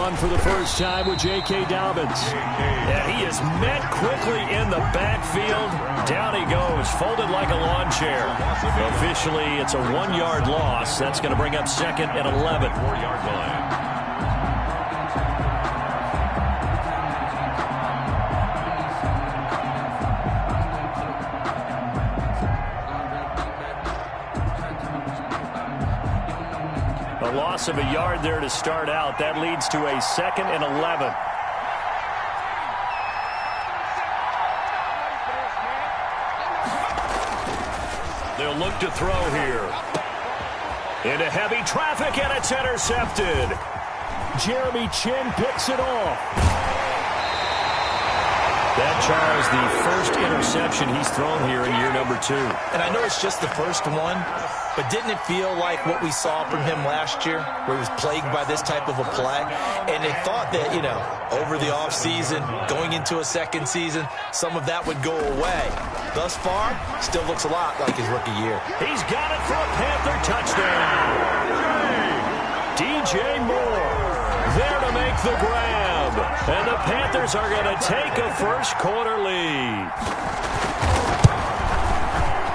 run for the first time with J.K. Dobbins. Yeah, he is met quickly in the backfield. Down he goes, folded like a lawn chair. Officially, it's a 1-yard loss. That's going to bring up second and 11. 4-yard line. A loss of a yard there to start out. That leads to a second and 11. They'll look to throw here. Into heavy traffic, and it's intercepted. Jeremy Chin picks it off. That, Charles, the first interception he's thrown here in year number 2. And I know it's just the first one, but didn't it feel like what we saw from him last year, where he was plagued by this type of a play? And they thought that, you know, over the offseason, going into a second season, some of that would go away. Thus far, still looks a lot like his rookie year. He's got it for a Panther touchdown. DJ Moore there to make the grab. And the Panthers are going to take a first-quarter lead.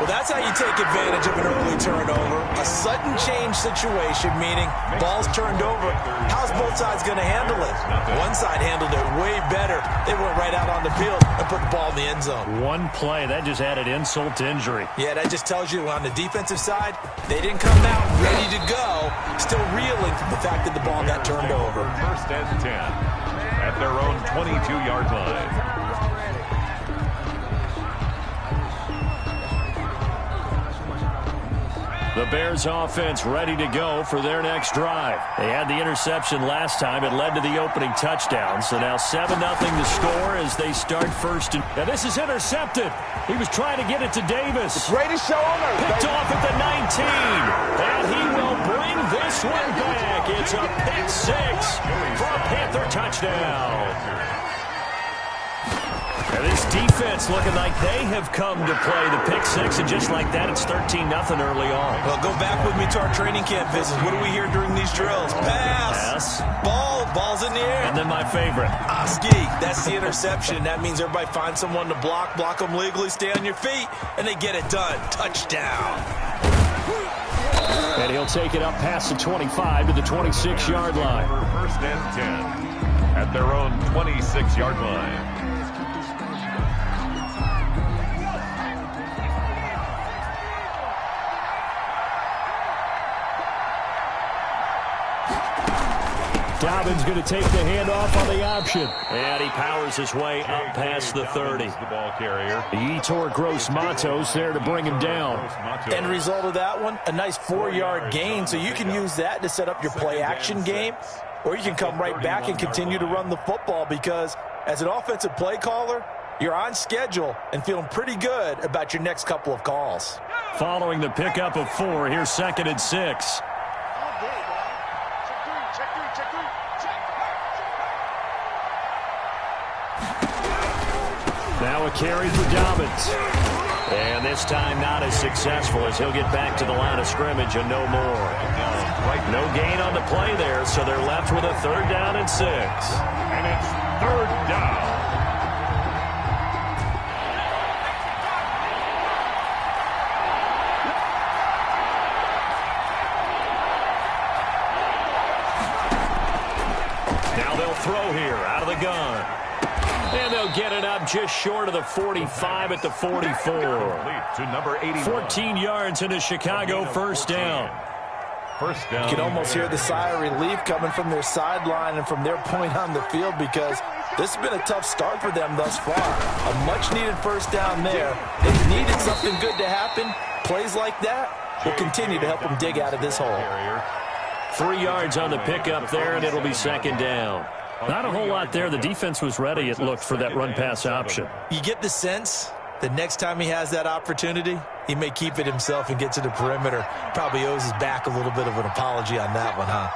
Well, that's how you take advantage of an early turnover. A sudden change situation, meaning ball's turned over. How's both sides going to handle it? One side handled it way better. They went right out on the field and put the ball in the end zone. One play, that just added insult to injury. Yeah, that just tells you on the defensive side, they didn't come out ready to go, still reeling from the fact that the ball got turned over. First and 10 at their own 22-yard line. The Bears offense ready to go for their next drive. They had the interception last time. It led to the opening touchdown. So now 7-0 to score as they start first. Now this is intercepted. He was trying to get it to Davis. The greatest show on earth. Picked off at the 19. And he will bring this one back. It's a pick 6 for a Panther touchdown. Now this defense looking like they have come to play the pick 6, and just like that, it's 13-0 early on. Well, go back with me to our training camp visits. What do we hear during these drills? Pass. Ball's in the air. And then my favorite. Ski. That's the interception. That means everybody finds someone to block them legally, stay on your feet, and they get it done. Touchdown. And he'll take it up past the 25 to the 26-yard line. First and 10 at their own 26-yard line. Dobbins going to take the handoff on the option. And he powers his way up past the 30. The ball carrier. Yetur Gross-Matos there to bring him down. End result of that one, a nice 4-yard gain, so you can use that to set up your play-action game, or you can come right back and continue to run the football, because as an offensive play caller, you're on schedule and feeling pretty good about your next couple of calls. Following the pickup of 4, here's 2nd and 6. Now a carry for Dobbins. And this time not as successful, as he'll get back to the line of scrimmage and no more. No gain on the play there, so they're left with a 3rd down and 6. And it's 3rd down. Now they'll throw here out of the gun. And they'll get it up just short of the 45 at the 44. To number 81. 14 yards into Chicago, first down. First down. You can almost hear the sigh of relief coming from their sideline and from their point on the field, because this has been a tough start for them thus far. A much-needed first down there. They've needed something good to happen. Plays like that will continue to help them dig out of this hole. 3 yards on the pickup there, and it'll be 2nd down. Not a whole lot there. The defense was ready, it looked, for that run-pass option. You get the sense that next time he has that opportunity, he may keep it himself and get to the perimeter. Probably owes his back a little bit of an apology on that one, huh?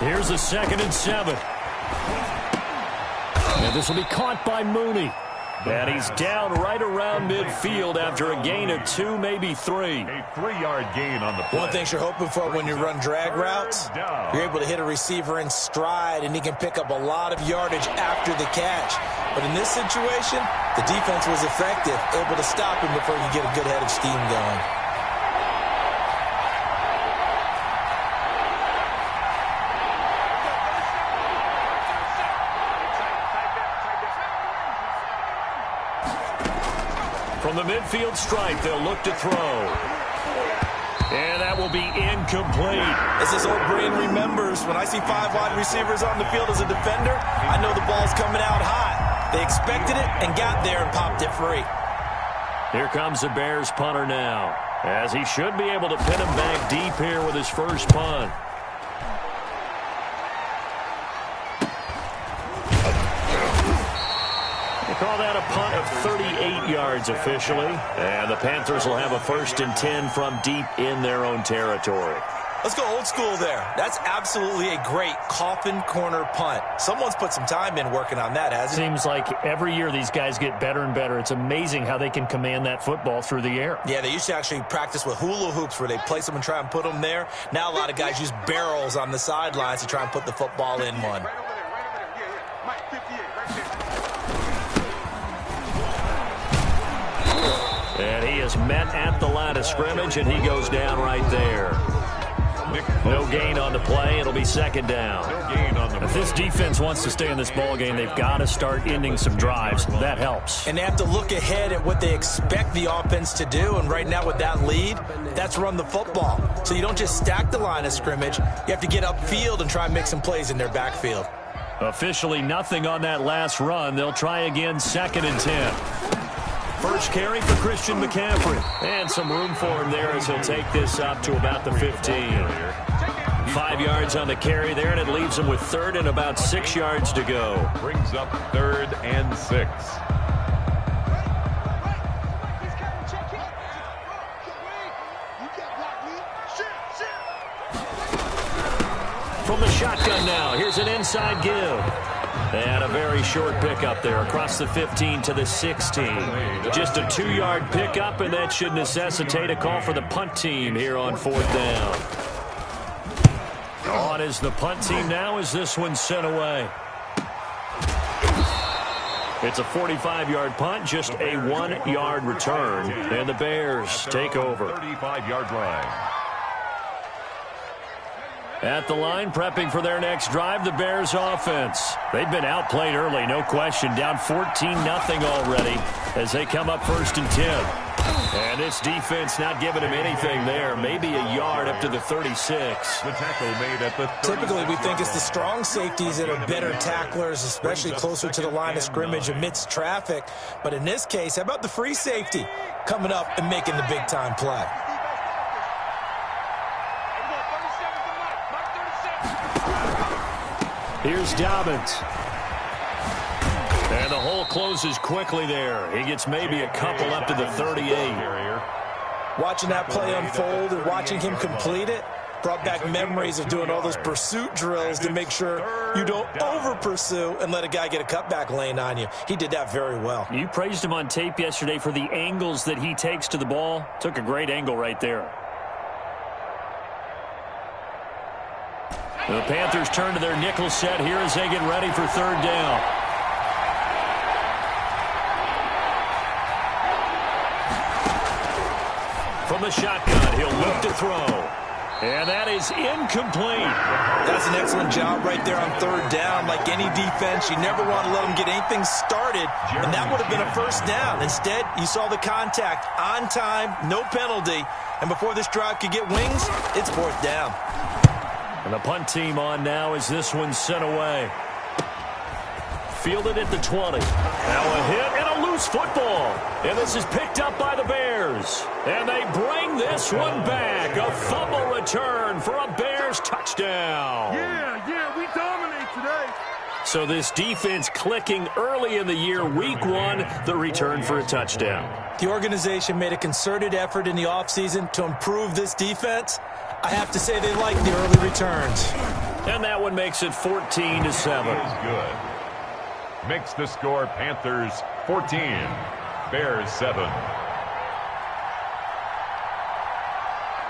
Here's a 2nd and 7. And this will be caught by Mooney. And he's down right around midfield after a gain of 2, maybe 3. A 3-yard gain on the play. One thing you're hoping for when you run drag routes, you're able to hit a receiver in stride, and he can pick up a lot of yardage after the catch. But in this situation, the defense was effective, able to stop him before he could get a good head of steam going. From the midfield stripe, they'll look to throw. And that will be incomplete. As his old brain remembers, when I see 5 wide receivers on the field as a defender, I know the ball's coming out hot. They expected it and got there and popped it free. Here comes the Bears punter now, as he should be able to pin him back deep here with his first punt. Call that a punt of 38 yards officially. And the Panthers will have a 1st and 10 from deep in their own territory. Let's go old school there. That's absolutely a great coffin corner punt. Someone's put some time in working on that, hasn't it? Seems like every year these guys get better and better. It's amazing how they can command that football through the air. Yeah, they used to actually practice with hula hoops where they place them and try and put them there. Now a lot of guys use barrels on the sidelines to try and put the football in one. And he is met at the line of scrimmage, and he goes down right there. No gain on the play. It'll be 2nd down. If this defense wants to stay in this ball game, they've got to start ending some drives. That helps. And they have to look ahead at what they expect the offense to do. And right now with that lead, that's run the football. So you don't just stack the line of scrimmage. You have to get upfield and try and make some plays in their backfield. Officially nothing on that last run. They'll try again, 2nd and 10. First carry for Christian McCaffrey. And some room for him there as he'll take this up to about the 15. 5 yards on the carry there, and it leaves him with 3rd and about 6 yards to go. Brings up 3rd and 6. From the shotgun now, here's an inside give. And a very short pickup there across the 15 to the 16. Just a 2-yard pickup, and that should necessitate a call for the punt team here on 4th down. On is the punt team now as this one's sent away. It's a 45-yard punt, just a 1-yard return. And the Bears take over. 35-yard line. At the line, prepping for their next drive, the Bears offense. They've been outplayed early, no question. Down 14-0 already as they come up 1st and 10. And this defense not giving him anything there. Maybe a yard up to the 36. The tackle made at the 36. Typically, we think it's the strong safeties that are better tacklers, especially closer to the line of scrimmage amidst traffic. But in this case, how about the free safety coming up and making the big-time play? Here's Dobbins. And the hole closes quickly there. He gets maybe a couple up to the 38. Watching that play unfold and watching him complete it brought back memories of doing all those pursuit drills to make sure you don't over-pursue and let a guy get a cutback lane on you. He did that very well. You praised him on tape yesterday for the angles that he takes to the ball. Took a great angle right there. The Panthers turn to their nickel set here as they get ready for 3rd down. From the shotgun, he'll look to throw. And that is incomplete. That's an excellent job right there on 3rd down. Like any defense, you never want to let them get anything started, and that would have been a 1st down. Instead, you saw the contact on time, no penalty, and before this drive could get wings, it's 4th down. And the punt team on now as this one's sent away. Fielded at the 20. Now a hit and a loose football. And this is picked up by the Bears. And they bring this one back. A fumble return for a Bears touchdown. Yeah, we dominate today. So this defense clicking early in the year. Week 1, the return for a touchdown. The organization made a concerted effort in the offseason to improve this defense. I have to say they like the early returns. And that one makes it 14-7. Is good. Makes the score Panthers 14. Bears 7.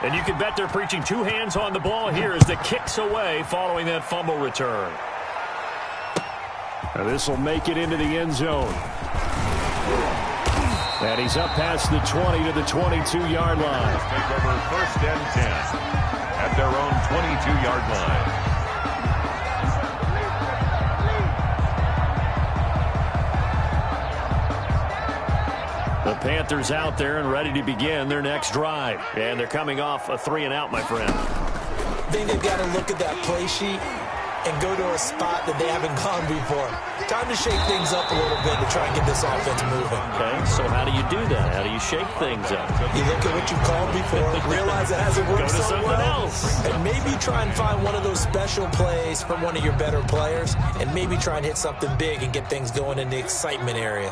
And you can bet they're preaching two hands on the ball here as the kick's away following that fumble return. Now this will make it into the end zone. And he's up past the 20 to the 22-yard line. Take over 1st and 10 at their own 22-yard line. The Panthers out there and ready to begin their next drive. And they're coming off a 3-and-out, my friend. I think they've got to look at that play sheet and go to a spot that they haven't gone before. Time to shake things up a little bit to try and get this offense moving. Okay, so how do you do that? How do you shake things up? You look at what you've called before, realize it hasn't worked so well, and maybe try and find one of those special plays from one of your better players, and maybe try and hit something big and get things going in the excitement area.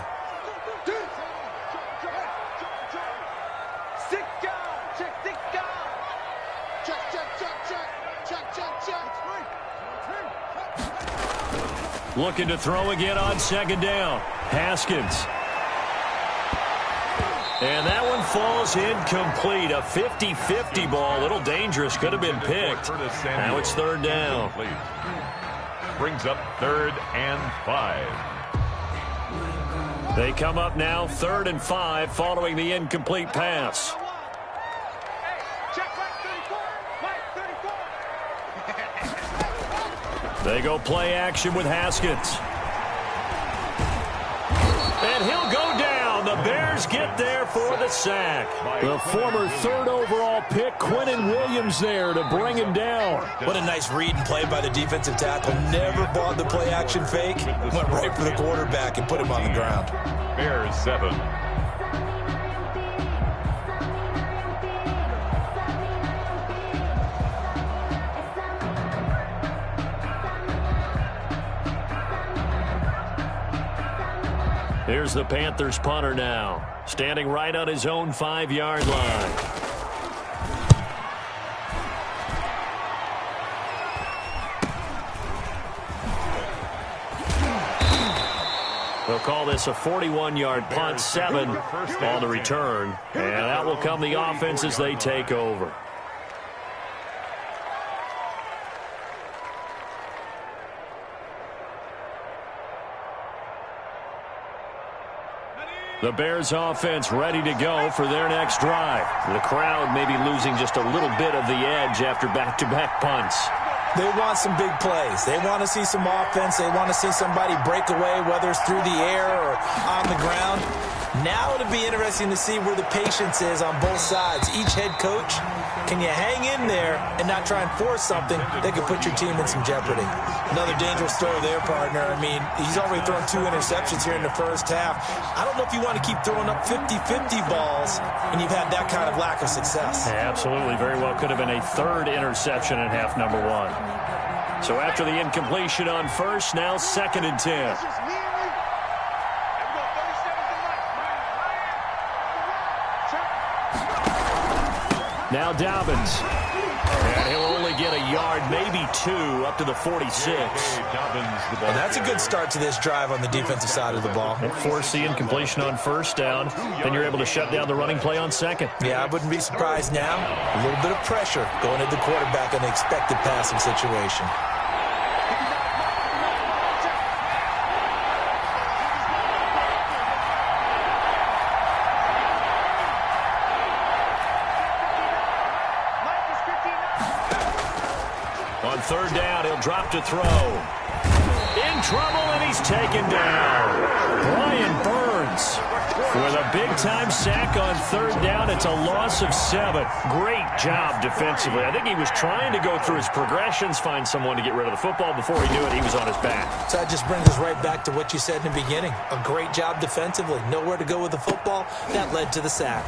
Looking to throw again on 2nd down. Haskins. And that one falls incomplete. A 50-50 ball. A little dangerous. Could have been picked. Now it's 3rd down. Brings up 3rd and 5. They come up now 3rd and 5 following the incomplete pass. They go play action with Haskins. And he'll go down. The Bears get there for the sack. The former 3rd overall pick, Quinnen Williams, there to bring him down. What a nice read and play by the defensive tackle. Never bought the play action fake. Went right for the quarterback and put him on the ground. Bears 7. Here's the Panthers punter now, standing right on his own 5-yard line. They'll call this a 41-yard punt, 7 on the return. And that will come the offense as they take over. The Bears offense ready to go for their next drive. The crowd may be losing just a little bit of the edge after back-to-back punts. They want some big plays. They want to see some offense. They want to see somebody break away, whether it's through the air or on the ground. Now it'll be interesting to see where the patience is on both sides. Each head coach, can you hang in there and not try and force something that could put your team in some jeopardy? Another dangerous throw there, partner. I mean, he's already thrown 2 interceptions here in the first half. I don't know if you want to keep throwing up 50-50 balls when you've had that kind of lack of success. Yeah, absolutely. Very well could have been a 3rd interception in half number 1. So after the incompletion on 1st, now 2nd and 10. Now Dobbins. And he'll only get a yard, maybe 2, up to the 46. And that's a good start to this drive on the defensive side of the ball. And force the incompletion on 1st down. Then you're able to shut down the running play on 2nd. Yeah, I wouldn't be surprised now. A little bit of pressure going at the quarterback in the expected passing situation. On 3rd down, he'll drop to throw. In trouble, and he's taken down. Brian Burns with a big-time sack on 3rd down. It's a loss of 7. Great job defensively. I think he was trying to go through his progressions, find someone to get rid of the football. Before he knew it, he was on his back. So that just brings us right back to what you said in the beginning. A great job defensively. Nowhere to go with the football. That led to the sack.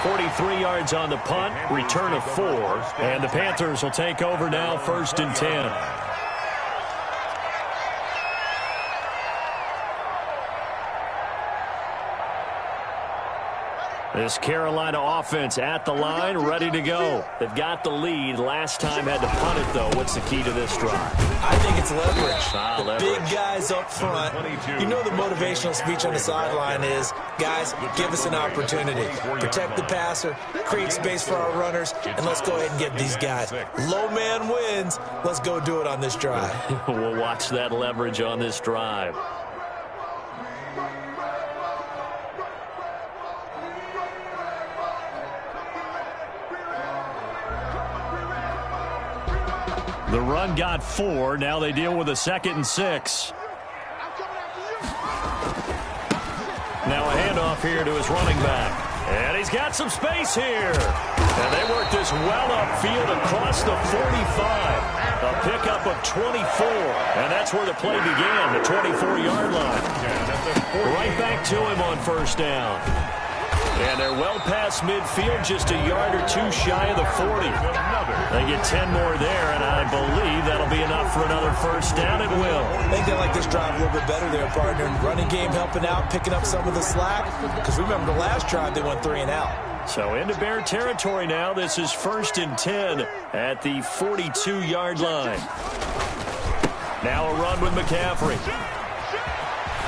43 yards on the punt, return of 4, and the Panthers will take over now 1st and 10. This Carolina offense at the line, ready to go. They've got the lead. Last time had to punt it, though. What's the key to this drive? I think it's leverage. Leverage. Big guys up front. You know the motivational speech on the sideline is, guys, give us an opportunity. Protect the passer, create space for our runners, and let's go ahead and get these guys. Low man wins. Let's go do it on this drive. We'll watch that leverage on this drive. The run got 4. Now they deal with a 2nd and 6. Now a handoff here to his running back. And he's got some space here. And they work this well upfield across the 45. A pickup of 24. And that's where the play began, the 24-yard line. Right back to him on first down. And they're well past midfield, just a yard or two shy of the 40. They get 10 more there, and I believe that'll be enough for another first down. It will. I think they like this drive a little bit better there, partner. Running game helping out, picking up some of the slack. Because remember, the last drive they went 3 and out. So into Bear territory now. This is 1st and 10 at the 42-yard line. Now a run with McCaffrey.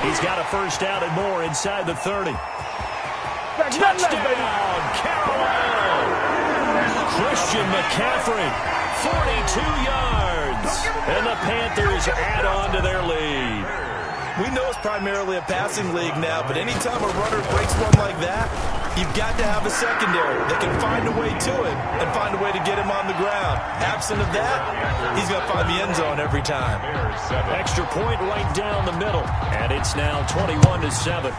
He's got a first down and more inside the 30. Touchdown, Carolina! Christian McCaffrey, 42 yards. And the Panthers add on to their lead. We know it's primarily a passing league now, but anytime a runner breaks one like that, you've got to have a secondary that can find a way to him and find a way to get him on the ground. Absent of that, he's going to find the end zone every time. Extra point right down the middle, and it's now 21-7.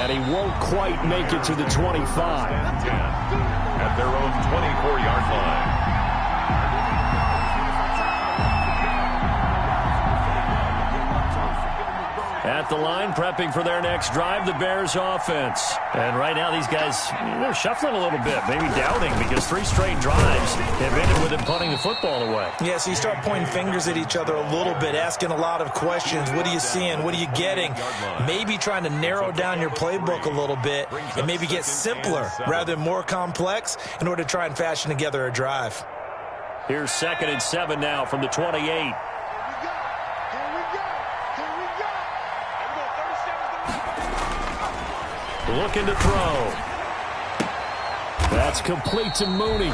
And he won't quite make it to the 25. At their own 24-yard line. At the line, prepping for their next drive, the Bears offense. And right now, these guys, they're shuffling a little bit, maybe doubting, because 3 straight drives have ended with them punting the football away. Yeah, so you start pointing fingers at each other a little bit, asking a lot of questions. What are you seeing? What are you getting? Maybe trying to narrow down your playbook a little bit and maybe get simpler rather than more complex in order to try and fashion together a drive. Here's 2nd and 7 now from the 28. Looking to throw. That's complete to Mooney.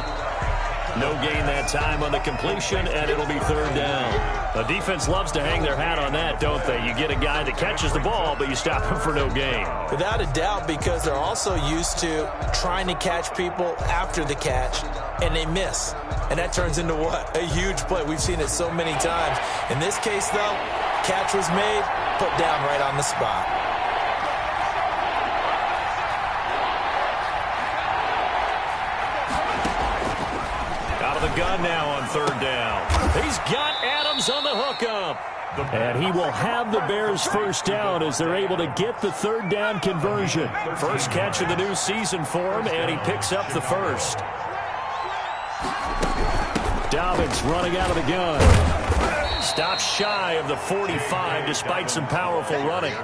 No gain that time on the completion, and it'll be 3rd down. The defense loves to hang their hat on that, don't they? You get a guy that catches the ball, but you stop him for no gain. Without a doubt, because they're also used to trying to catch people after the catch, and they miss. And that turns into what? A huge play. We've seen it so many times. In this case, though, catch was made, put down right on the spot. The gun now on 3rd down. He's got Adams on the hookup. And he will have the Bears first down as they're able to get the 3rd down conversion. First catch of the new season for him, and he picks up the first. Dobbins running out of the gun. Stops shy of the 45 despite some powerful running.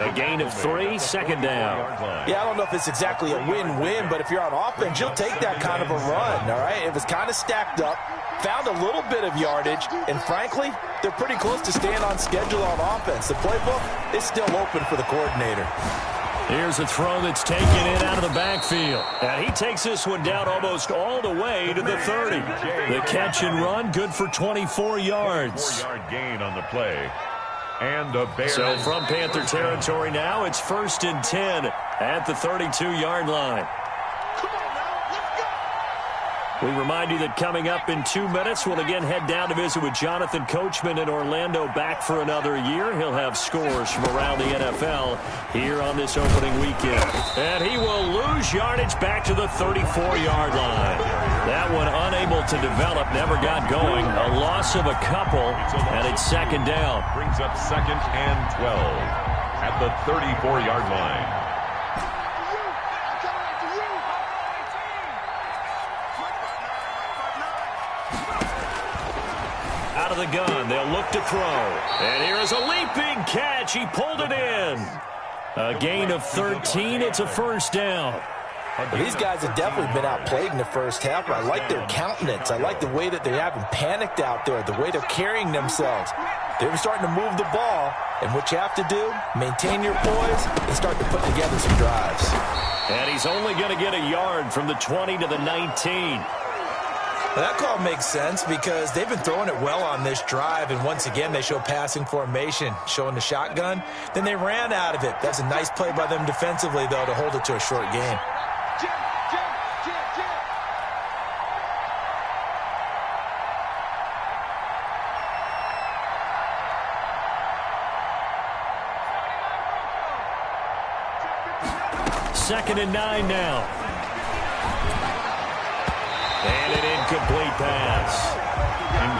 A gain of 3, 2nd down. Yeah, I don't know if it's exactly a win-win, but if you're on offense, you'll take that kind of a run, all right? It was kind of stacked up, found a little bit of yardage, and frankly, they're pretty close to staying on schedule on offense. The playbook is still open for the coordinator. Here's a throw that's taken in out of the backfield. And he takes this one down almost all the way to the 30. The catch and run, good for 24 yards. 4-yard gain on the play. And the Bears. So from Panther territory now, it's 1st and 10 at the 32-yard line. We remind you that coming up in 2 minutes, we'll again head down to visit with Jonathan Coachman in Orlando, back for another year. He'll have scores from around the NFL here on this opening weekend. And he will lose yardage back to the 34-yard line. That one unable to develop, never got going. A loss of a couple, and it's 2nd down. Brings up 2nd and 12 at the 34-yard line. the gun. They'll look to throw. And here is a leaping catch. He pulled it in. A gain of 13. It's a first down. Well, these guys have definitely been outplayed in the first half, but I like their countenance. I like the way that they haven't panicked out there, the way they're carrying themselves. They're starting to move the ball, and what you have to do, maintain your poise and start to put together some drives. And he's only going to get a yard from the 20 to the 19. Well, that call makes sense because they've been throwing it well on this drive, and once again they show passing formation, showing the shotgun. Then they ran out of it. That's a nice play by them defensively, though, to hold it to a short game. Second and 9 now. And an incomplete pass.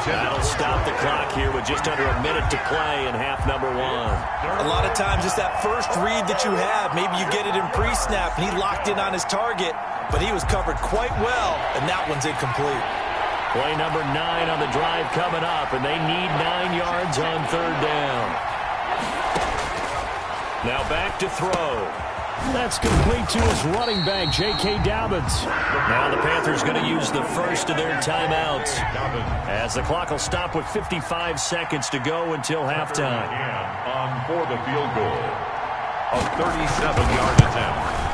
That'll stop the clock here with just under a minute to play in half number 1. A lot of times it's that first read that you have. Maybe you get it in pre-snap, and he locked in on his target, but he was covered quite well, and that one's incomplete. Play number 9 on the drive coming up, and they need 9 yards on third down. Now back to throw. That's complete to his running back, J.K. Dobbins. Now the Panthers going to use the first of their timeouts, as the clock will stop with 55 seconds to go until halftime. On for the field goal, a 37-yard attempt.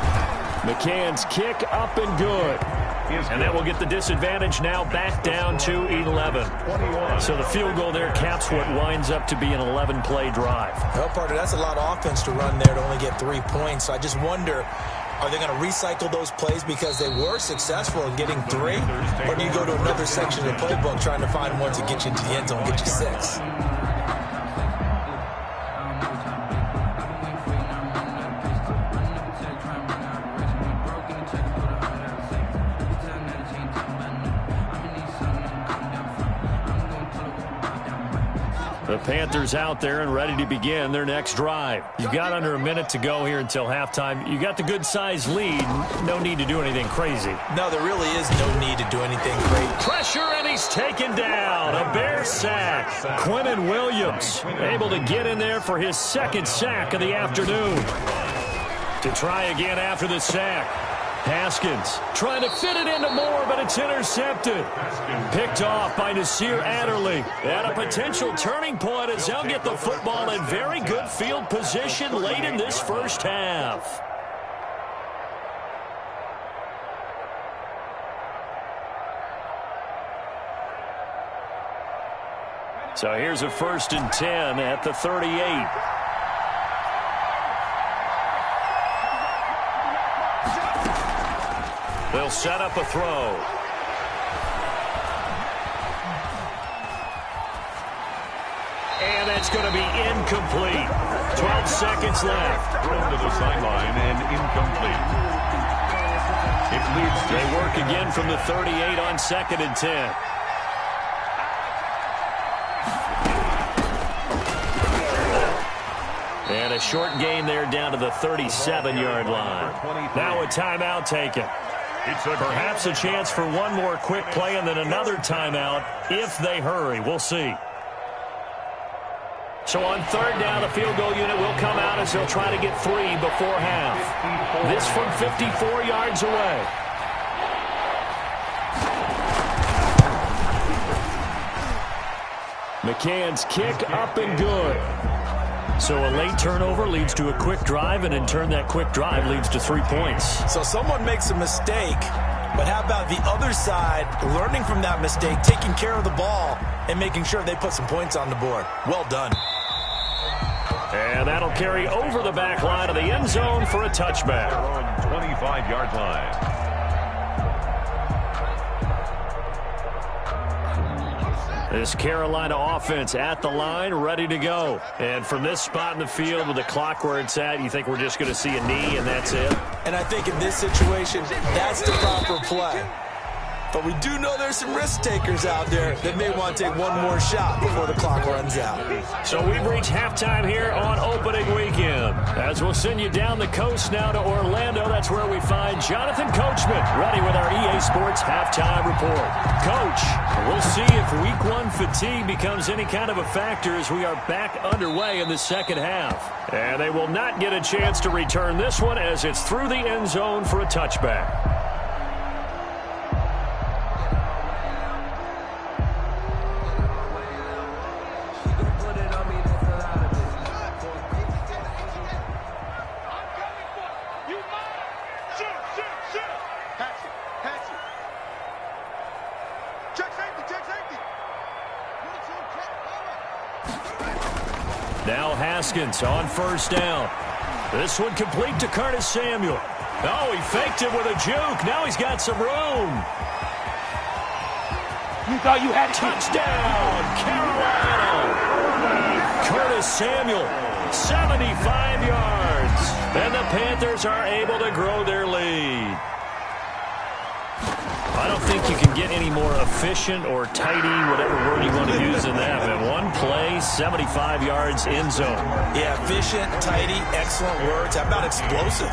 McCann's kick up and good. And that will get the disadvantage now back down to 11. So the field goal there caps what winds up to be an 11-play drive. Well, partner, that's a lot of offense to run there to only get 3 points. So I just wonder, are they going to recycle those plays because they were successful in getting 3? Or do you go to another section of the playbook trying to find one to get you into the end zone and get you 6? The Panthers out there and ready to begin their next drive. You've got under a minute to go here until halftime. You got the good-sized lead. No need to do anything crazy. No, there really is no need to do anything crazy. Pressure, and he's taken down. A Bear sack. Quinnen Williams able to get in there for his second sack of the afternoon. To try again after the sack. Haskins trying to fit it into Moore, but it's intercepted. Picked off by Nasir Adderley. At a potential turning point as they'll get the football in very good field position late in this first half. So here's a 1st and 10 at the 38. They'll set up a throw. And that's going to be incomplete. 12 seconds left. Thrown to the sideline and incomplete. It leads to... They work again from the 38 on 2nd and 10. And a short gain there down to the 37-yard line. Now a timeout taken. Perhaps a chance for one more quick play and then another timeout if they hurry. We'll see. So on third down, the field goal unit will come out as they'll try to get 3 before half. This from 54 yards away. McCann's kick up and good. So a late turnover leads to a quick drive, and in turn that quick drive leads to 3 points. So someone makes a mistake, but how about the other side learning from that mistake, taking care of the ball, and making sure they put some points on the board? Well done. And that'll carry over the back line of the end zone for a touchback. They're on 25-yard line. This Carolina offense at the line, ready to go. And from this spot in the field with the clock where it's at, you think we're just going to see a knee and that's it? And I think in this situation, that's the proper play. But we do know there's some risk takers out there that may want to take one more shot before the clock runs out. So we've reached halftime here on opening weekend. As we'll send you down the coast now to Orlando, that's where we find Jonathan Coachman ready with our EA Sports halftime report. Coach, we'll see if week one fatigue becomes any kind of a factor as we are back underway in the second half. And they will not get a chance to return this one as it's through the end zone for a touchback. Now Haskins on first down. This one complete to Curtis Samuel. Oh, he faked it with a juke. Now he's got some room. You thought you had Touchdown, Carolina. Curtis Samuel, 75 yards. And the Panthers are able to grow their lead. I don't think you can get any more efficient or tidy, whatever word you want to use in that. But one play, 75 yards in zone. Yeah, efficient, tidy, excellent words. How about explosive?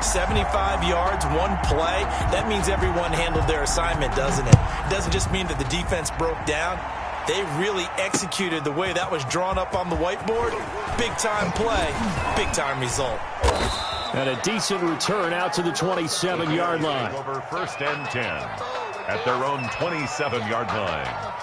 75 yards, one play. That means everyone handled their assignment, doesn't it? It doesn't just mean that the defense broke down. They really executed the way that was drawn up on the whiteboard. Big-time play, big-time result. And a decent return out to the 27-yard line. Over first and 10 at their own 27-yard line.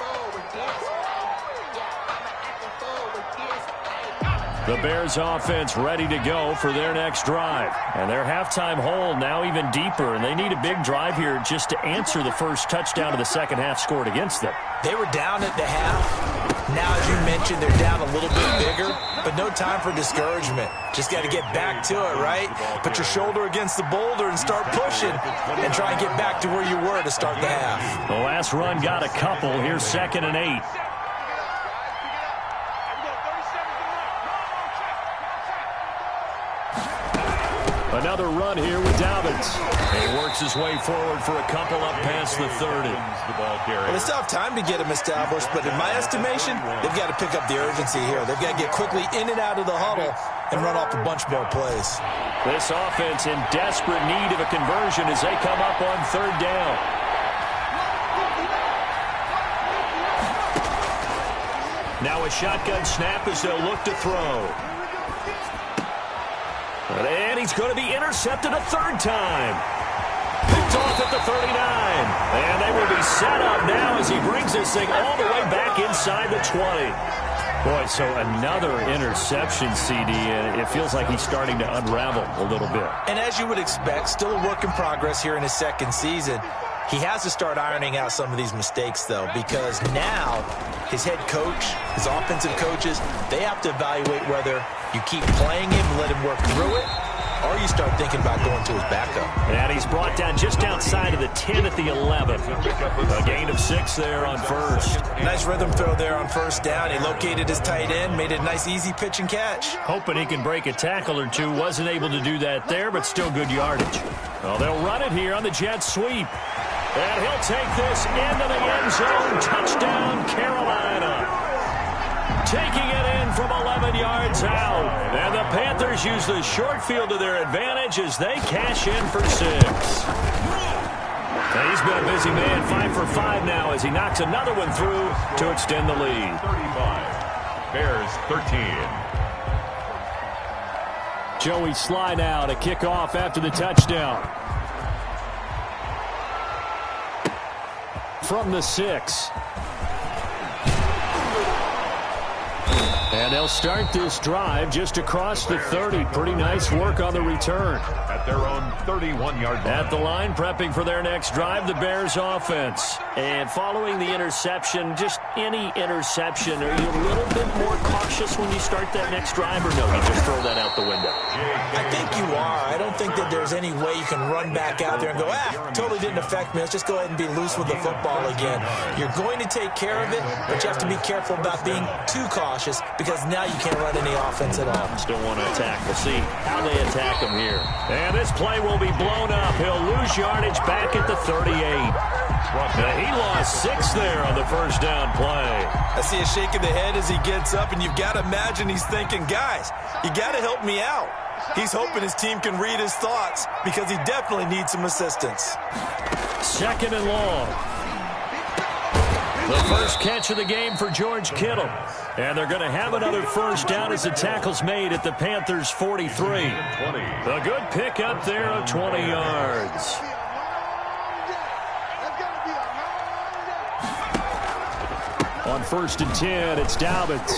The Bears offense ready to go for their next drive. And their halftime hole now even deeper, and they need a big drive here just to answer the first touchdown of the second half scored against them. They were down at the half. Now, as you mentioned, they're down a little bit bigger, but no time for discouragement. Just got to get back to it, right? Put your shoulder against the boulder and start pushing and try and get back to where you were to start the half. The last run got a couple. Here's 2nd and 8. Another run here with Dobbins. He works his way forward for a couple up past the 30. Well, they still have time to get him established, but in my estimation, they've got to pick up the urgency here. They've got to get quickly in and out of the huddle and run off a bunch more plays. This offense in desperate need of a conversion as they come up on 3rd down. Now a shotgun snap as they'll look to throw. And he's going to be intercepted a 3rd time. Picked off at the 39. And they will be set up now as he brings this thing all the way back inside the 20. Boy, so another interception, CD, and it feels like he's starting to unravel a little bit. And as you would expect, still a work in progress here in his second season. He has to start ironing out some of these mistakes, though, because now his head coach, his offensive coaches, they have to evaluate whether you keep playing him, let him work through it, or you start thinking about going to his backup. And he's brought down just outside of the 10 at the 11. A gain of 6 there on first. Nice rhythm throw there on first down. He located his tight end, made it a nice easy pitch and catch. Hoping he can break a tackle or two. Wasn't able to do that there, but still good yardage. Well, they'll run it here on the jet sweep. And he'll take this into the end zone. Touchdown, Carolina. Taking it in from 11 yards out. And the Panthers use the short field to their advantage as they cash in for 6. And he's been a busy man, 5 for 5 now as he knocks another one through to extend the lead. 35. Bears 13. Joey Sly now to kick off after the touchdown. From the 6. And they'll start this drive just across the 30. Pretty nice work on the return. At their own 31-yard line. At the line, prepping for their next drive, the Bears offense. And following the interception, just any interception, are you a little bit more cautious when you start that next drive, or no, you just throw that out the window? I think you are. I don't think that there's any way you can run back out there and go, totally didn't affect me. Let's just go ahead and be loose with the football again. You're going to take care of it, but you have to be careful about being too cautious because now you can't run any offense at all. Still want to attack. We'll see how they attack him here. And this play will be blown up. He'll lose yardage back at the 38. He lost 6 there on the first down play. I see a shake of the head as he gets up, and you've got to imagine he's thinking, guys, you got to help me out. He's hoping his team can read his thoughts because he definitely needs some assistance. 2nd and long. The first catch of the game for George Kittle. And they're going to have another first down as the tackle's made at the Panthers' 43. A good pickup there of 20 yards. On 1st and 10, it's Dobbins.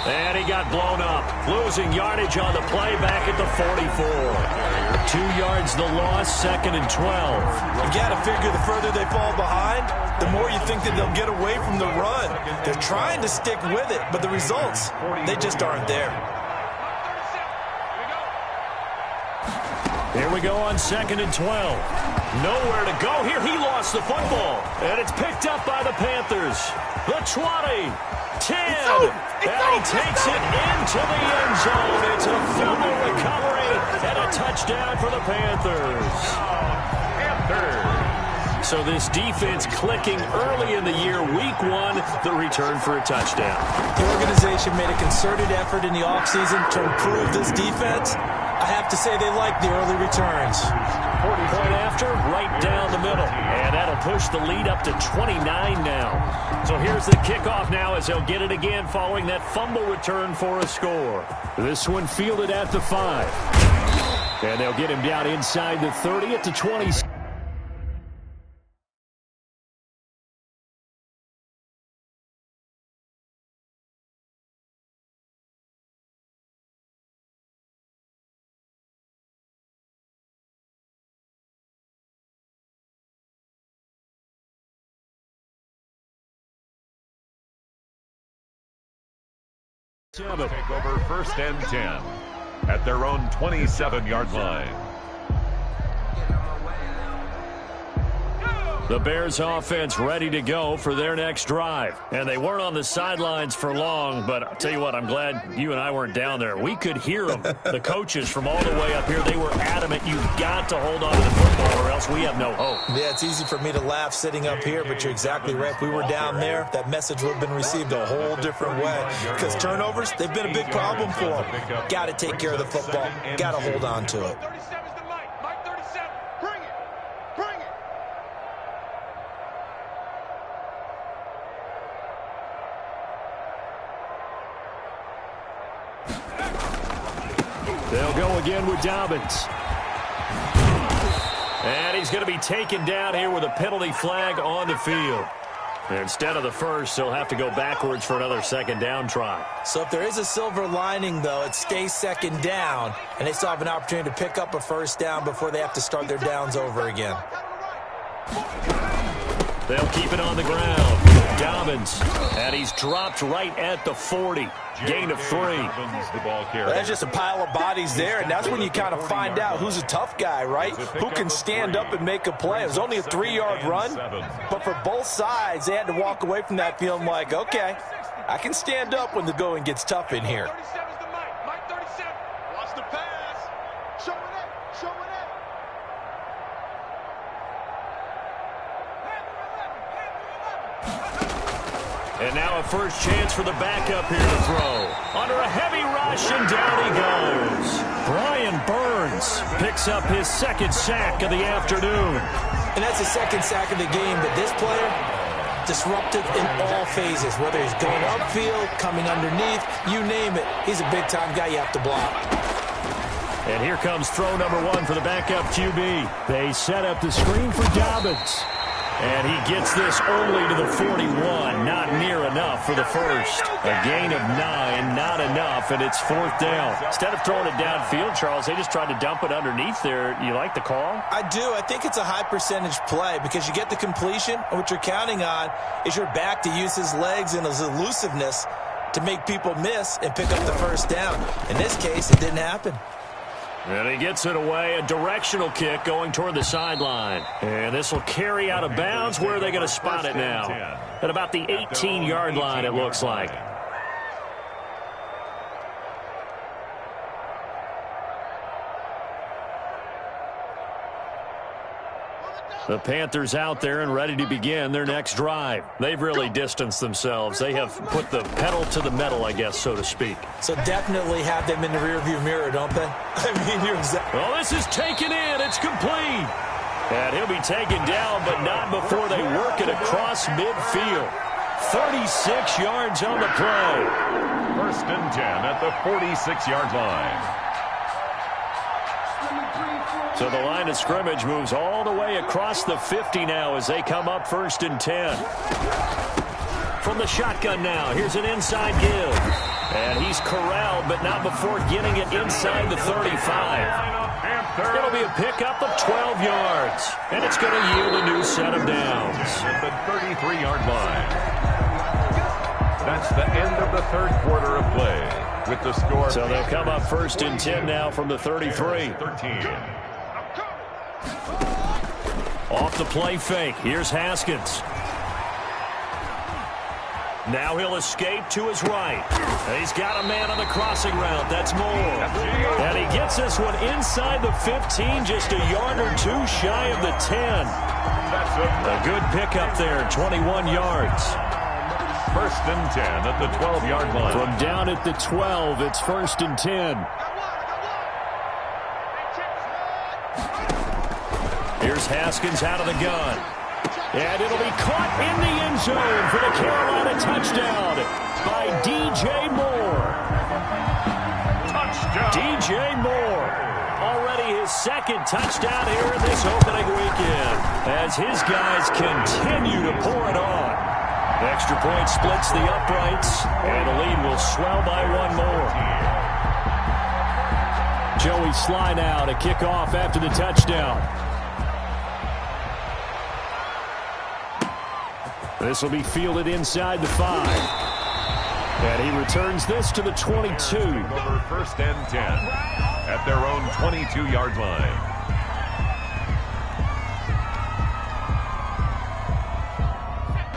And he got blown up. Losing yardage on the play back at the 44. 2 yards the loss, 2nd and 12. You got to figure the further they fall behind, the more you think that they'll get away from the run. They're trying to stick with it, but the results, they just aren't there. Here we go on 2nd and 12. Nowhere to go here. He lost the football. And it's picked up by the Panthers. The 20, 10, and he takes it into the end zone. It's a fumble recovery and a touchdown for the Panthers. So this defense clicking early in the year, week 1, the return for a touchdown. The organization made a concerted effort in the offseason to improve this defense. I have to say they like the early returns. Point after, right down the middle. And that'll push the lead up to 29 now. So here's the kickoff now as they'll get it again following that fumble return for a score. This one fielded at the 5. And they'll get him down inside the 30 at the 20. Take over 1st and 10 at their own 27-yard line. The Bears offense ready to go for their next drive. And they weren't on the sidelines for long, but I'll tell you what, I'm glad you and I weren't down there. We could hear them, the coaches from all the way up here. They were adamant, you've got to hold on to the football or else we have no hope. Yeah, it's easy for me to laugh sitting up here, but you're exactly right. If we were down there, that message would have been received a whole different way. Because turnovers, they've been a big problem for them. Got to take care of the football. Got to hold on to it. They'll go again with Dobbins. And he's going to be taken down here with a penalty flag on the field. And instead of the first, they'll have to go backwards for another 2nd down try. So if there is a silver lining, though, it stays 2nd down, and they still have an opportunity to pick up a 1st down before they have to start their downs over again. They'll keep it on the ground. Dobbins, and he's dropped right at the 40. Gain of 3. That's just a pile of bodies there, and that's when you kind of find out who's a tough guy, right? Who can stand up and make a play. It was only a 3-yard run, but for both sides, they had to walk away from that feeling like, okay, I can stand up when the going gets tough in here. And now a first chance for the backup here to throw. Under a heavy rush, and down he goes. Brian Burns picks up his 2nd sack of the afternoon. And that's the 2nd sack of the game, but this player, disruptive in all phases, whether he's going upfield, coming underneath, you name it. He's a big-time guy you have to block. And here comes throw number 1 for the backup QB. They set up the screen for Dobbins. And he gets this only to the 41. Not near enough for the first. A gain of 9, not enough, and it's 4th down. Instead of throwing it downfield, Charles, they just tried to dump it underneath there. You like the call? I do. I think it's a high-percentage play because you get the completion, and what you're counting on is your back to use his legs and his elusiveness to make people miss and pick up the 1st down. In this case, it didn't happen. And he gets it away, a directional kick going toward the sideline. And this will carry out of bounds. Where are they going to spot it now? At about the 18-yard line, it looks like. The Panthers out there and ready to begin their next drive. They've really distanced themselves. They have put the pedal to the metal, I guess, so to speak. So definitely have them in the rearview mirror, don't they? I mean, you're exactly. Well, this is taken in. It's complete. And he'll be taken down, but not before they work it across midfield. 36 yards on the play. 1st and 10 at the 46-yard line. So the line of scrimmage moves all the way across the 50 now as they come up 1st and 10. From the shotgun now, here's an inside give. And he's corralled, but not before getting it inside the 35. It'll be a pickup of 12 yards. And it's going to yield a new set of downs. At the 33-yard line. That's the end of the 3rd quarter of play with the score. So they'll come up 1st and 10 now from the 33. 13. Off the play fake. Here's Haskins. Now he'll escape to his right. He's got a man on the crossing route. That's Moore. And he gets this one inside the 15, just a yard or two shy of the 10. A good pickup there, 21 yards. 1st and 10 at the 12-yard line. From down at the 12, it's 1st and 10. Here's Haskins out of the gun. And it'll be caught in the end zone for the Carolina touchdown by DJ Moore. Touchdown. DJ Moore. Already his 2nd touchdown here in this opening weekend as his guys continue to pour it on. Extra point splits the uprights, and the lead will swell by one more. Joey Sly now to kick off after the touchdown. This will be fielded inside the 5. And he returns this to the 22. Over 1st and 10 at their own 22-yard line.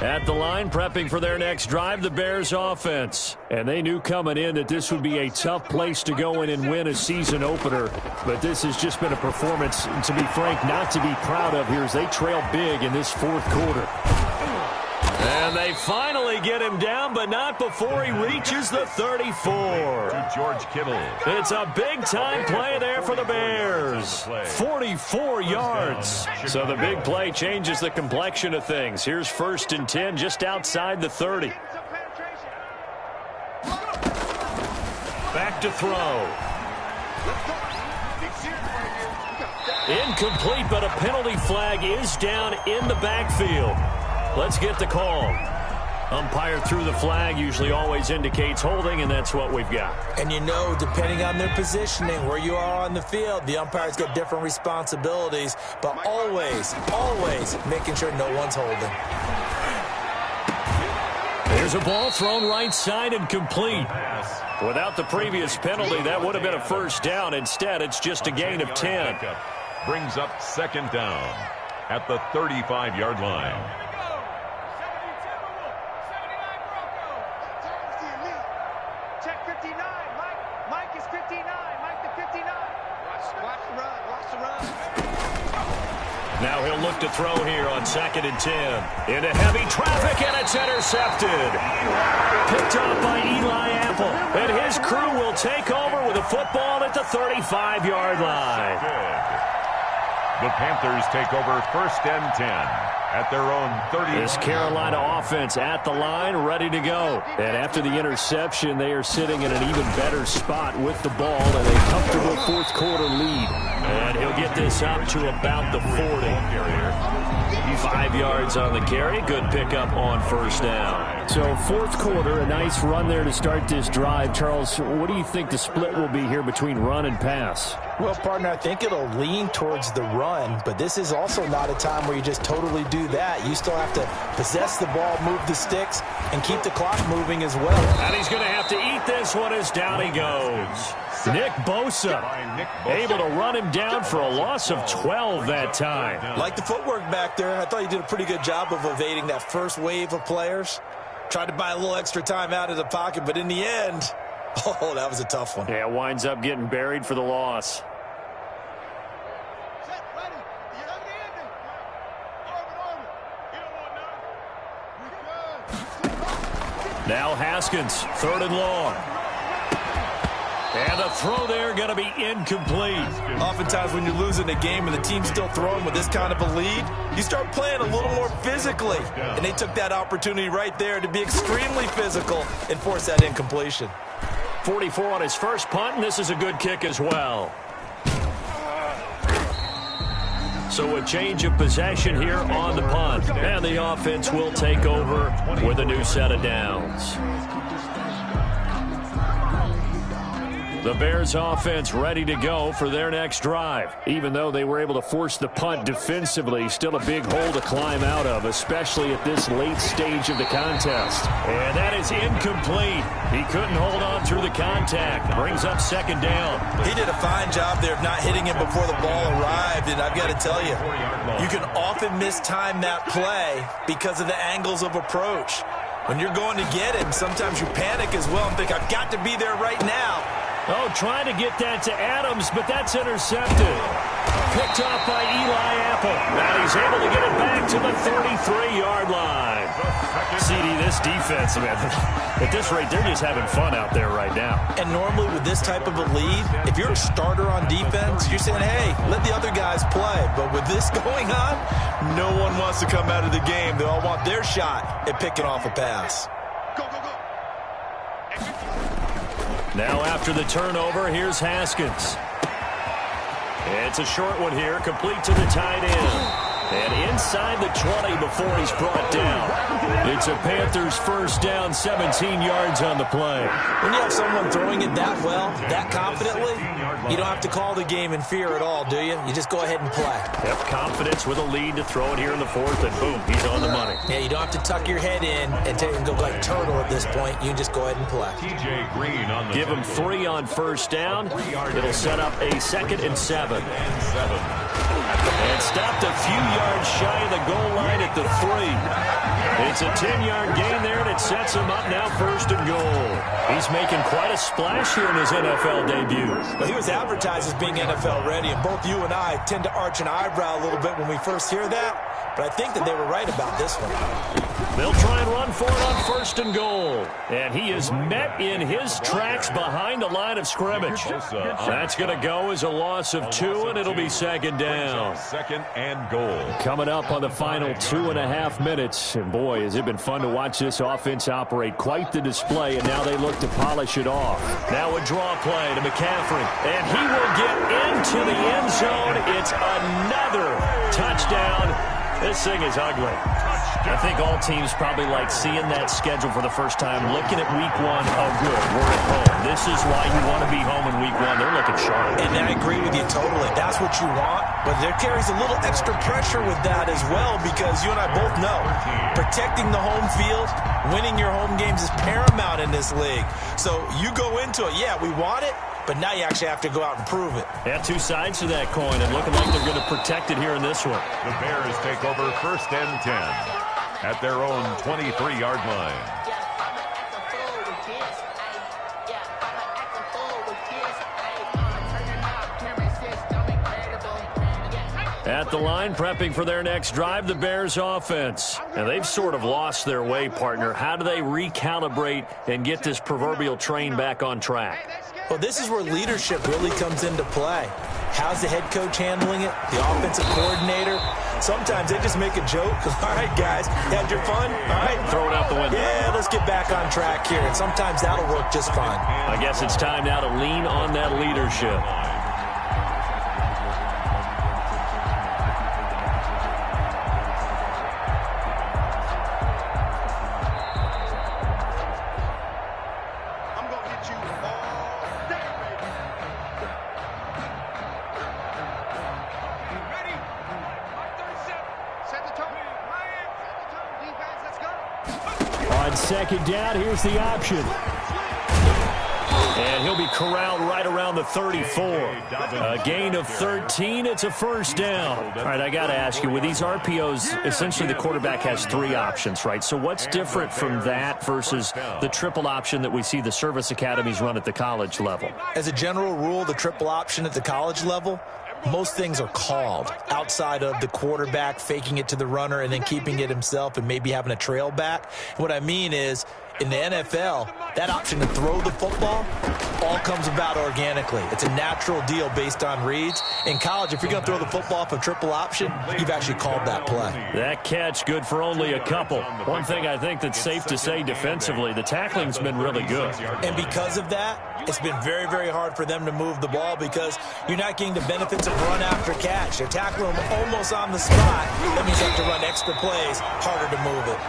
At the line, prepping for their next drive, the Bears offense. And they knew coming in that this would be a tough place to go in and win a season opener. But this has just been a performance, to be frank, not to be proud of here as they trail big in this 4th quarter. And they finally get him down, but not before he reaches the 34. To George Kittle. It's a big-time play there for the Bears. 44 yards. So the big play changes the complexion of things. Here's 1st and 10 just outside the 30. Back to throw. Incomplete, but a penalty flag is down in the backfield. Let's get the call. Umpire threw the flag, usually always indicates holding, and that's what we've got. And you know, depending on their positioning, where you are on the field, the umpire's got different responsibilities, but always, always making sure no one's holding. There's a ball thrown right side and complete. Without the previous penalty, that would have been a 1st down. Instead, it's just a gain of 10. Brings up 2nd down at the 35-yard line. Now he'll look to throw here on 2nd and 10. Into heavy traffic, and it's intercepted. Picked off by Eli Apple. And his crew will take over with a football at the 35-yard line. The Panthers take over 1st and 10 at their own 30. This Carolina offense at the line, ready to go. And after the interception, they are sitting in an even better spot with the ball and a comfortable 4th quarter lead. And he'll get this up to about the 40. 5 yards on the carry. Good pickup on 1st down. So 4th quarter, a nice run there to start this drive. Charles, what do you think the split will be here between run and pass? Well, partner, I think it'll lean towards the run, but this is also not a time where you just totally do that. You still have to possess the ball, move the sticks, and keep the clock moving as well. And he's going to have to eat this one as down he goes. Nick Bosa able to run him down for a loss of 12 that time. Like the footwork back there, I thought he did a pretty good job of evading that first wave of players. Tried to buy a little extra time out of the pocket, but in the end, oh, that was a tough one. Yeah, winds up getting buried for the loss. Now Haskins, 3rd and long. And the throw there going to be incomplete. Oftentimes when you're losing a game and the team's still throwing with this kind of a lead, you start playing a little more physically. And they took that opportunity right there to be extremely physical and force that incompletion. 44 on his first punt, and this is a good kick as well. So a change of possession here on the punt. And the offense will take over with a new set of downs. The Bears offense ready to go for their next drive. Even though they were able to force the punt defensively, still a big hole to climb out of, especially at this late stage of the contest. And that is incomplete. He couldn't hold on through the contact. Brings up 2nd down. He did a fine job there of not hitting him before the ball arrived. And I've got to tell you, you can often mistime that play because of the angles of approach. When you're going to get him, sometimes you panic as well and think, I've got to be there right now. Oh, trying to get that to Adams, but that's intercepted. Picked off by Eli Apple. Now he's able to get it back to the 33-yard line. CD, this defense, man, at this rate, they're just having fun out there right now. And normally with this type of a lead, if you're a starter on defense, you're saying, hey, let the other guys play. But with this going on, no one wants to come out of the game. They all want their shot at picking off a pass. Now after the turnover, here's Haskins. It's a short one here, complete to the tight end. And inside the 20 before he's brought down. It's a Panthers first down, 17 yards on the play. When you have someone throwing it that well, that confidently, you don't have to call the game in fear at all, do you? You just go ahead and play. Yep, confidence with a lead to throw it here in the 4th, and boom, he's on the money. Yeah, you don't have to tuck your head in and go like turtle at this point. You just go ahead and play. TJ Green on the Give him 3 on first down. It'll set up a 2nd and 7. And stopped a few yards shy of the goal line at the 3. It's a 10-yard gain there, and it sets him up now 1st and goal. He's making quite a splash here in his NFL debut. Well, he was advertised as being NFL ready, and both you and I tend to arch an eyebrow a little bit when we first hear that, but I think that they were right about this one. They'll try and run for it on 1st and goal. And he is met in his tracks behind the line of scrimmage. That's going to go as a loss of 2, and it'll be 2nd down. 2nd and goal. Coming up on the final 2.5 minutes. And boy, has it been fun to watch this offense operate. Quite the display, and now they look to polish it off. Now a draw play to McCaffrey. And he will get into the end zone. It's another touchdown. This thing is ugly. I think all teams probably like seeing that schedule for the first time, looking at week 1. Oh, good, we're at home. This is why you want to be home in week 1. They're looking sharp. And I agree with you totally. That's what you want. But there carries a little extra pressure with that as well, because you and I both know protecting the home field, winning your home games is paramount in this league. So you go into it, yeah, we want it, but now you actually have to go out and prove it. Yeah, 2 sides to that coin, and looking like they're going to protect it here in this one. The Bears take over 1st and 10 at their own 23-yard line. At the line, prepping for their next drive, the Bears offense. And they've sort of lost their way, partner. How do they recalibrate and get this proverbial train back on track? Well, this is where leadership really comes into play. How's the head coach handling it? The offensive coordinator? Sometimes they just make a joke. All right, guys, had your fun? All right. Throw it out the window. Yeah, let's get back on track here. And sometimes that'll work just fine. I guess it's time now to lean on that leadership. On 2nd down, here's the option. And he'll be corralled right around the 34. A gain of 13. It's a 1st down. All right, I got to ask you, with these RPOs, essentially the quarterback has 3 options, right? So what's different from that versus the triple option that we see the service academies run at the college level? As a general rule, the triple option at the college level, most things are called outside of the quarterback faking it to the runner and then keeping it himself and maybe having a trail back. What I mean is, in the NFL, that option to throw the football all comes about organically. It's a natural deal based on reads. In college, if you're going to throw the football off a triple option, you've actually called that play. That catch good for only a couple. One thing I think that's safe to say defensively, the tackling's been really good. And because of that, it's been very, very hard for them to move the ball because you're not getting the benefits of run after catch. They're tackling them almost on the spot. That means you have to run extra plays, harder to move it.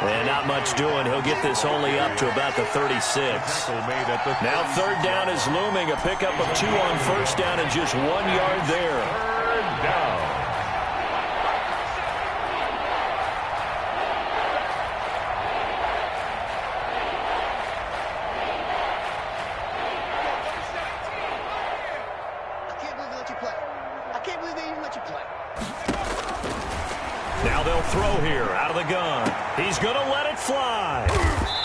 And not much doing. He'll get this only up to about the 36. Now third down is looming. A pickup of 2 on first down and just 1 yard there. Third down. Now they'll throw here out of the gun. He's going to let it fly.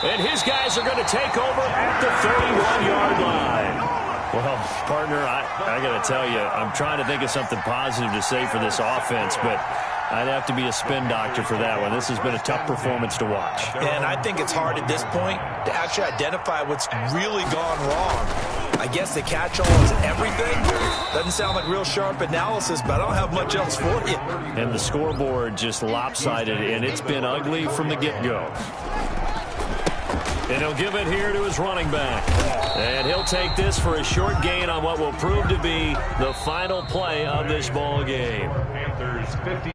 And his guys are going to take over at the 31-yard line. Well, partner, I got to tell you, I'm trying to think of something positive to say for this offense, but I'd have to be a spin doctor for that one. This has been a tough performance to watch. And I think it's hard at this point to actually identify what's really gone wrong. I guess the catch-all is everything. Doesn't sound like real sharp analysis, but I don't have much else for you. And the scoreboard just lopsided, and it's been ugly from the get-go. And he'll give it here to his running back. And he'll take this for a short gain on what will prove to be the final play of this ball game. Panthers 50.